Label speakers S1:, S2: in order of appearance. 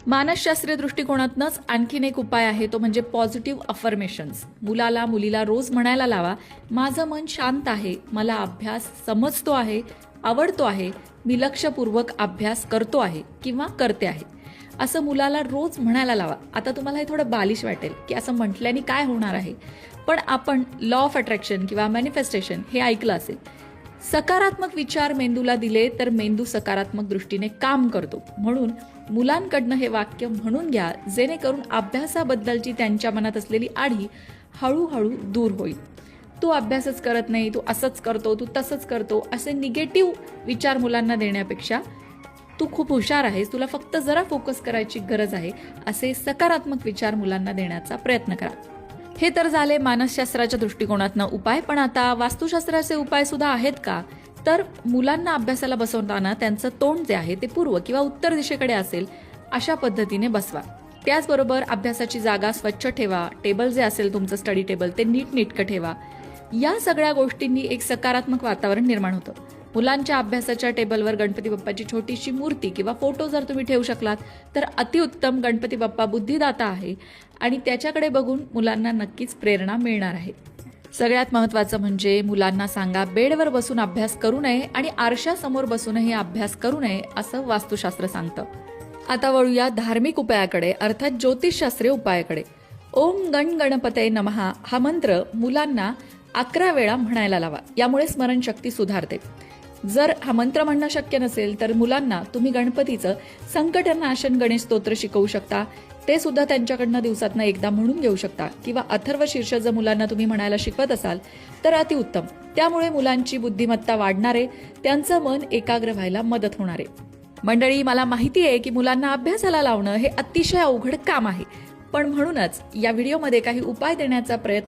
S1: मानसशास्त्रीय दृष्टिकोनातनंच आणखीन एक उपाय आहे, तो म्हणजे पॉझिटिव्ह अफर्मेशन्स. मुलाला मुलीला रोज म्हणायला लावा, माझं मन शांत आहे, मला अभ्यास समजतो आहे, आवडतो आहे, मी लक्षपूर्वक अभ्यास करतो आहे किंवा करते आहे, असं मुलाला रोज म्हणायला लावा. आता तुम्हाला हे थोडं बालिश वाटेल की असं म्हटल्याने काय होणार आहे, पण आपण लॉ ऑफ अट्रॅक्शन किंवा मॅनिफेस्टेशन हे ऐकलं असेल. सकारात्मक विचार मेंदूला दिले तर मेंदू सकारात्मक दृष्टीने काम करतो. म्हणून मुलांकडनं हे वाक्य म्हणून घ्या, जेणेकरून अभ्यासाबद्दलची त्यांच्या मनात असलेली आढी हळूहळू दूर होईल. तू अभ्यासच करत नाही, तू असंच करतो, तू तसंच करतो, असे निगेटिव्ह विचार मुलांना देण्यापेक्षा तू खूप हुशार आहेस, तुला फक्त जरा फोकस करायची गरज आहे, असे सकारात्मक विचार मुलांना देण्याचा प्रयत्न करा. हे तर झाले मानसशास्त्राच्या दृष्टिकोनातनं उपाय. पण आता वास्तुशास्त्राचे उपाय सुद्धा आहेत का? तर मुलांना अभ्यासाला बसवताना त्यांचं तोंड जे आहे ते पूर्व किंवा उत्तर दिशेकडे असेल अशा पद्धतीने बसवा. त्याचबरोबर अभ्यासाची जागा स्वच्छ ठेवा, टेबल जे असेल तुमचं स्टडी टेबल ते नीटनेटकं ठेवा. या सगळ्या गोष्टींनी एक सकारात्मक वातावरण निर्माण होतं. मुलांच्या अभ्यासाच्या टेबलवर गणपती बाप्पाची छोटीशी मूर्ती किंवा फोटो जर तुम्ही ठेवू शकलात तर अतिउत्तम. गणपती बाप्पा बुद्धिदाता आहे आणि त्याच्याकडे बघून मुलांना नक्कीच प्रेरणा मिळणार आहे. सगळ्यात महत्त्वाचं म्हणजे मुलांना सांगा, बेडवर बसून अभ्यास करू नये आणि आरशासमोर बसूनही अभ्यास करू नये, असं वास्तुशास्त्र सांगतं. आता वळूया धार्मिक उपायाकडे, अर्थात ज्योतिषशास्त्रीय उपायाकडे. ओम गण गणपतये नमः हा मंत्र मुलांना 11 वेळा म्हणायला लावा. यामुळे स्मरणशक्ती सुधारते. जर हा मंत्र म्हणणं शक्य नसेल तर मुलांना तुम्ही गणपतीचं संकटनाशन गणेश स्तोत्र शिकवू शकता. ते सुद्धा त्यांच्याकडनं दिवसातनं एकदा म्हणून घेऊ शकता. किंवा अथर्व शीर्ष जर मुलांना तुम्ही म्हणायला शिकवत असाल तर अतिउत्तम. त्यामुळे मुलांची बुद्धिमत्ता वाढणार आहे, त्यांचं मन एकाग्र व्हायला मदत होणार आहे. मंडळी, मला माहिती आहे की मुलांना अभ्यासाला लावणं हे अतिशय अवघड काम आहे, पण म्हणूनच या व्हिडिओमध्ये काही उपाय देण्याचा प्रयत्न